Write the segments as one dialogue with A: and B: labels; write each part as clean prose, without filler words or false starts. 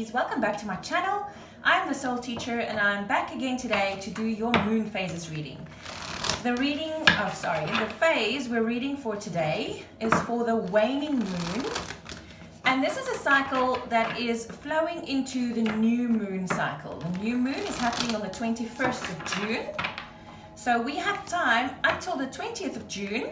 A: Pisces, welcome back to my channel. I'm the Soul Teacher and I'm back again today to do your moon phases reading. The phase we're reading for today is for the waning moon. And this is a cycle that is flowing into the new moon cycle. The new moon is happening on the 21st of June. So we have time until the 20th of June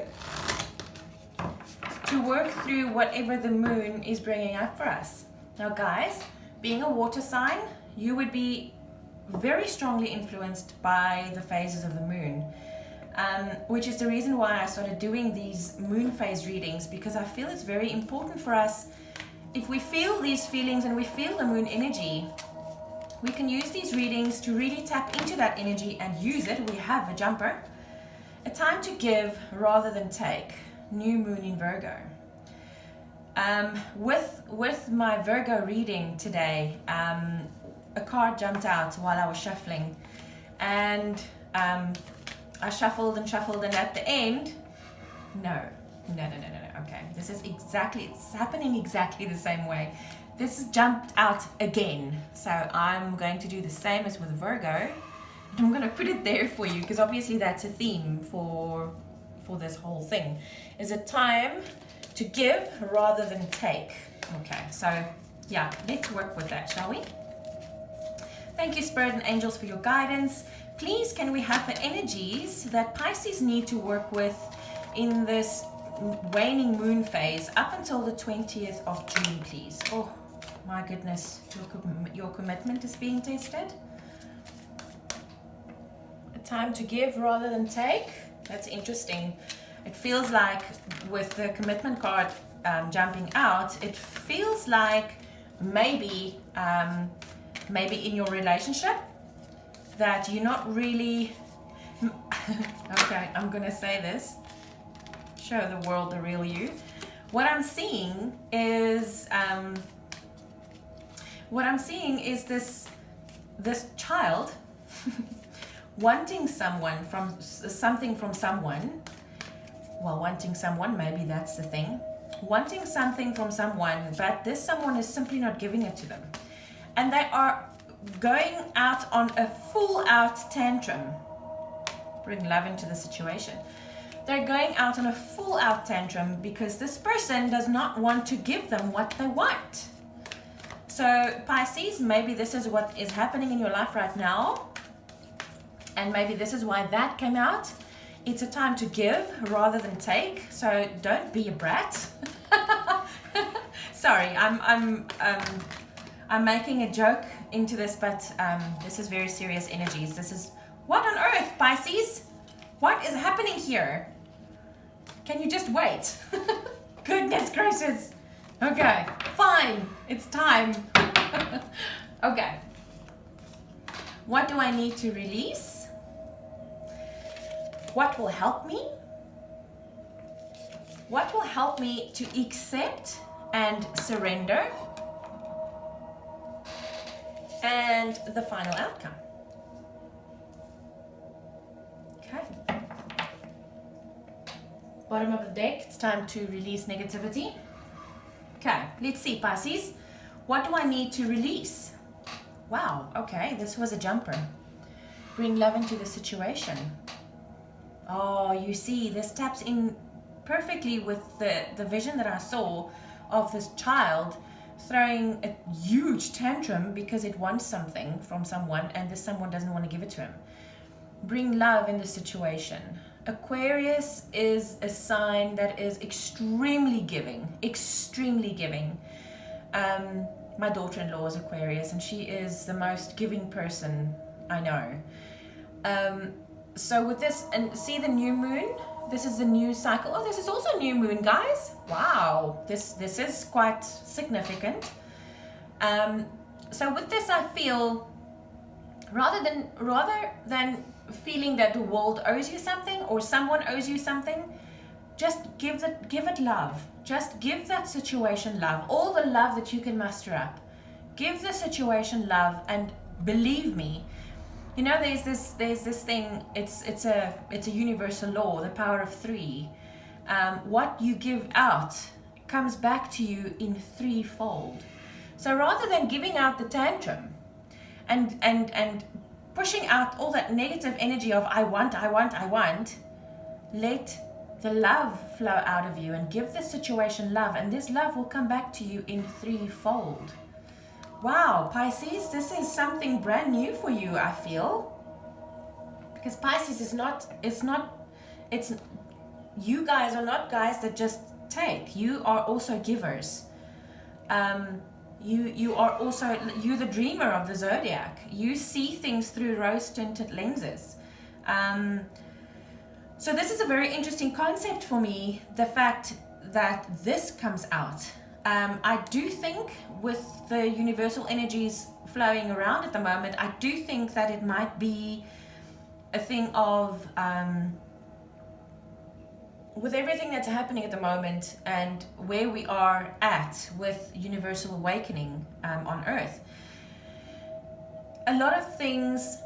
A: to work through whatever the moon is bringing up for us. Now guys, being a water sign, you would be very strongly influenced by the phases of the moon, which is the reason why I started doing these moon phase readings, because I feel it's very important for us. If we feel these feelings and we feel the moon energy, we can use these readings to really tap into that energy and use it. We have a jumper. A time to give rather than take. New moon in Virgo. With my Virgo reading today, a card jumped out while I was shuffling, and I shuffled and at the end, no. Okay, this is it's happening exactly the same way. This jumped out again, so I'm going to do the same as with Virgo. I'm going to put it there for you because obviously that's a theme for this whole thing. Is a time to give rather than take. Okay, so yeah, let's work with that, shall we? Thank you, Spirit and Angels, for your guidance. Please, can we have the energies that Pisces need to work with in this waning moon phase up until the 20th of June, please? Oh my goodness, your commitment is being tested. A time to give rather than take. That's interesting. It feels like with the commitment card jumping out, it feels like maybe in your relationship that you're not really okay, I'm gonna say this, show the world the real you. What I'm seeing is this child wanting something from someone. Well, wanting someone, maybe that's the thing. Wanting something from someone, but this someone is simply not giving it to them. And they are going out on a full-out tantrum. Bring love into the situation. They're going out on a full-out tantrum because this person does not want to give them what they want. So Pisces, maybe this is what is happening in your life right now. And maybe this is why that came out. It's a time to give rather than take. So don't be a brat. Sorry, I'm making a joke into this, but this is very serious energies. This is, what on earth, Pisces? What is happening here? Can you just wait? Goodness gracious. Okay, fine. It's time. Okay. What do I need to release? What will help me? What will help me to accept and surrender? And the final outcome. Okay. Bottom of the deck, it's time to release negativity. Okay, let's see, Pisces. What do I need to release? Wow, okay, this was a jumper. Bring love into the situation. Oh, you see, this taps in perfectly with the vision that I saw of this child throwing a huge tantrum because it wants something from someone and this someone doesn't want to give it to him. Bring love in the situation. Aquarius is a sign that is extremely giving, my daughter-in-law is Aquarius and she is the most giving person I know. So with this, and see the new moon, this is the new cycle. Oh, this is also new moon, guys. Wow, this is quite significant. So with this, I feel rather than feeling that the world owes you something or someone owes you something, just give it love. Just give that situation love, all the love that you can muster up. Give the situation love, and believe me, you know, there's this thing, it's a universal law, the power of three. What you give out comes back to you in threefold. So rather than giving out the tantrum and pushing out all that negative energy of I want, let the love flow out of you and give the situation love, and this love will come back to you in threefold. Wow, Pisces, this is something brand new for you, I feel. Because Pisces you guys are not guys that just take. You are also givers. You're the dreamer of the zodiac. You see things through rose-tinted lenses. So this is a very interesting concept for me, the fact that this comes out. I do think with the universal energies flowing around at the moment, I do think that it might be a thing of, with everything that's happening at the moment and where we are at with universal awakening on Earth, a lot of things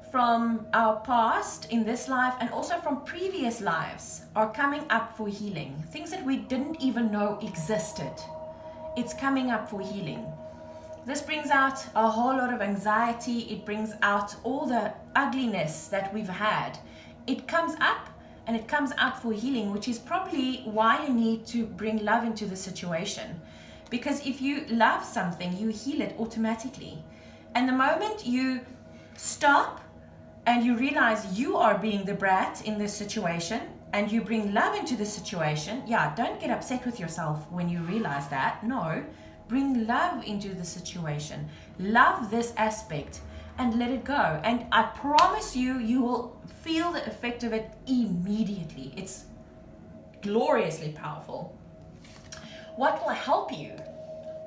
A: from our past in this life and also from previous lives are coming up for healing. Things that we didn't even know existed. It's coming up for healing. This brings out a whole lot of anxiety. It brings out all the ugliness that we've had. It comes up and it comes out for healing, which is probably why you need to bring love into the situation. Because if you love something, you heal it automatically. And the moment you stop and you realize you are being the brat in this situation and you bring love into the situation, don't get upset with yourself when you realize that. No, bring love into the situation. Love this aspect and let it go. And I promise you, you will feel the effect of it immediately. It's gloriously powerful. What will help you?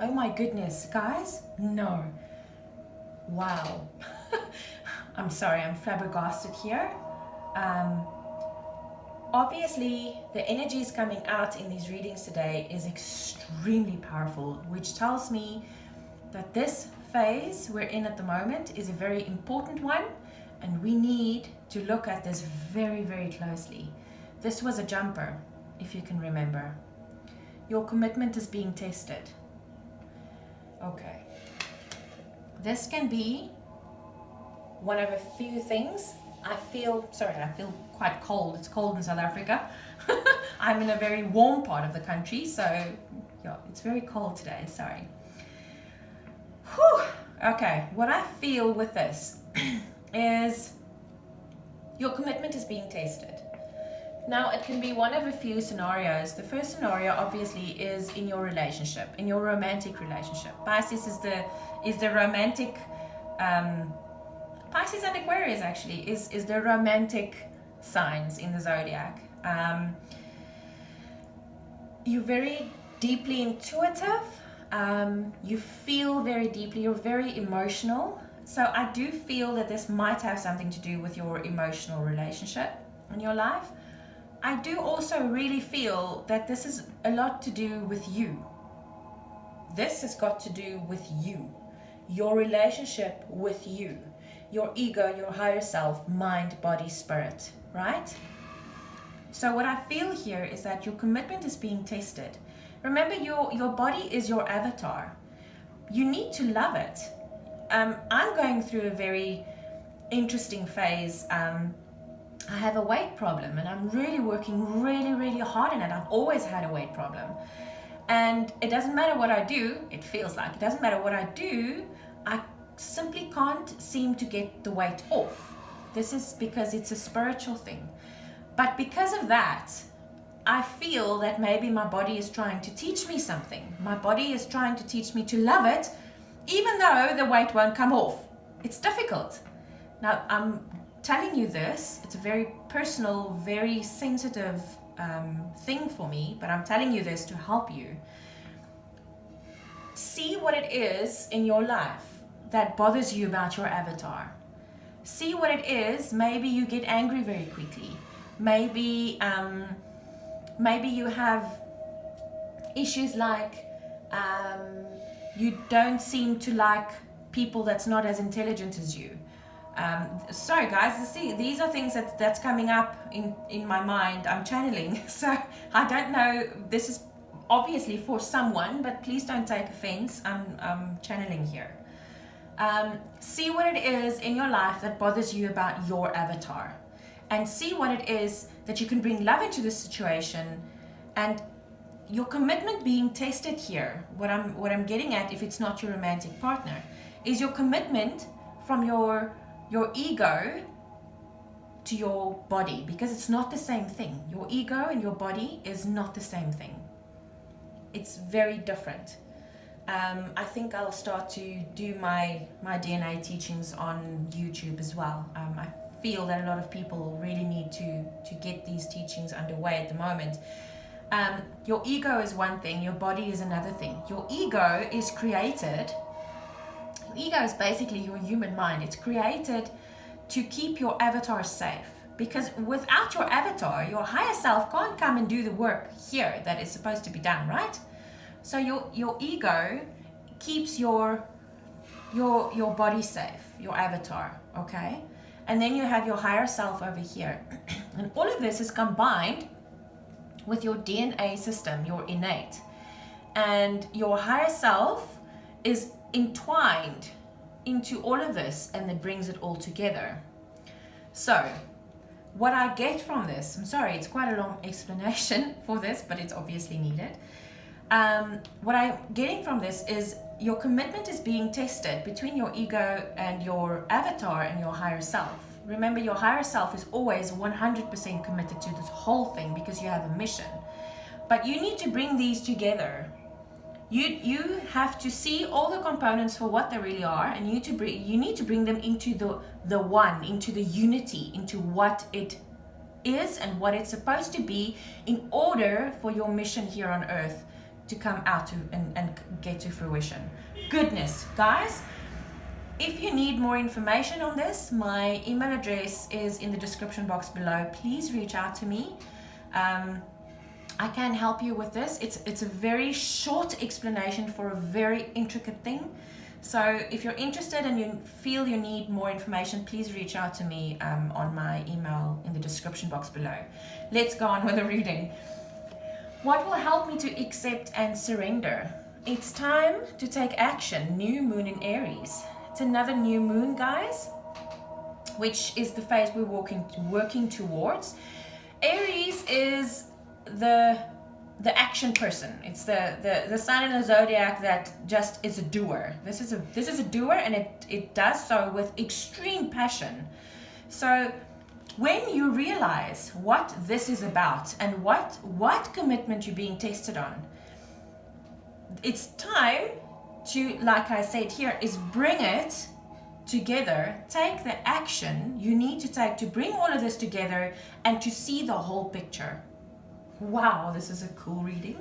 A: Oh my goodness, guys, no. Wow. I'm sorry, I'm flabbergasted here. Obviously, the energies coming out in these readings today is extremely powerful, which tells me that this phase we're in at the moment is a very important one, and we need to look at this very, very closely. This was a jumper, if you can remember. Your commitment is being tested. Okay. This can be one of a few things. I feel quite cold. It's cold in South Africa. I'm in a very warm part of the country, so yeah, it's very cold today, sorry. Whew. Okay, what I feel with this is your commitment is being tested. Now, it can be one of a few scenarios. The first scenario, obviously, is in your relationship, in your romantic relationship. Pisces is the romantic, Pisces and Aquarius actually is the romantic signs in the zodiac. You're very deeply intuitive. You feel very deeply. You're very emotional. So I do feel that this might have something to do with your emotional relationship in your life. I do also really feel that this is a lot to do with you. This has got to do with you, your relationship with you, your ego, your higher self, mind, body, spirit, right? So what I feel here is that your commitment is being tested. Remember, your body is your avatar. You need to love it. I'm going through a very interesting phase. I have a weight problem and I'm really working really hard on it. I've always had a weight problem. And it doesn't matter what I do, it feels like. It doesn't matter what I do, I simply can't seem to get the weight off. This is because it's a spiritual thing. But because of that, I feel that maybe my body is trying to teach me something. My body is trying to teach me to love it, even though the weight won't come off. It's difficult. Now, I'm telling you this, it's a very personal, very sensitive thing for me, but I'm telling you this to help you. See what it is in your life that bothers you about your avatar. See what it is. Maybe you get angry very quickly. Maybe you have issues like you don't seem to like people that's not as intelligent as you. Sorry guys, these are things that's coming up in my mind. I'm channeling, so I don't know. This is obviously for someone, but please don't take offense. I'm channeling here. See what it is in your life that bothers you about your avatar, and see what it is that you can bring love into this situation. And your commitment being tested here, what I'm getting at, if it's not your romantic partner, is your commitment from your ego to your body, because it's not the same thing. Your ego and your body is not the same thing. It's very different. I think I'll start to do my DNA teachings on YouTube as well. I feel that a lot of people really need to get these teachings underway at the moment. Your ego is one thing, your body is another thing. Your ego is created, your ego is basically your human mind. It's created to keep your avatar safe, because without your avatar, your higher self can't come and do the work here that is supposed to be done, right? So your ego keeps your body safe, your avatar, okay? And then you have your higher self over here. And all of this is combined with your DNA system, your innate. And your higher self is entwined into all of this, and it brings it all together. So what I get from this, I'm sorry, it's quite a long explanation for this, but it's obviously needed. What I'm getting from this is your commitment is being tested between your ego and your avatar and your higher self. Remember, your higher self is always 100% committed to this whole thing because you have a mission. But you need to bring these together. You have to see all the components for what they really are, and you need to bring them into the one, into the unity, into what it is and what it's supposed to be, in order for your mission here on earth to come out to and get to fruition. Goodness, guys, if you need more information on this, my email address is in the description box below. Please reach out to me. I can help you with this. It's a very short explanation for a very intricate thing. So if you're interested and you feel you need more information, please reach out to me on my email in the description box below. Let's go on with the reading. What will help me to accept and surrender? It's time to take action. New moon in Aries. It's another new moon, guys, which is the phase we're working towards. Aries is the action person. It's the sign in the zodiac that just is a doer. This is a doer, and it does so with extreme passion. So when you realize what this is about and what commitment you're being tested on, it's time to, like I said here, is bring it together. Take the action you need to take to bring all of this together and to see the whole picture. Wow, this is a cool reading.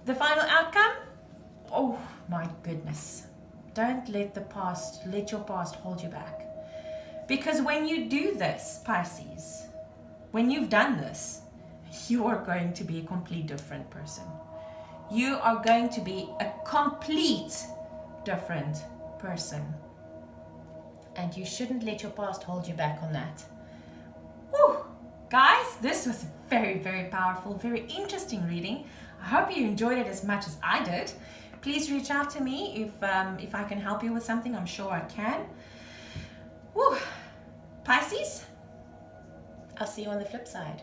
A: The final outcome? Oh my goodness. Don't let your past hold you back. Because when you do this, Pisces, when you've done this, you are going to be a complete different person. You are going to be a complete different person. And you shouldn't let your past hold you back on that. Woo! Guys, this was a very, very powerful, very interesting reading. I hope you enjoyed it as much as I did. Please reach out to me if I can help you with something. I'm sure I can. Woo! Pisces, I'll see you on the flip side.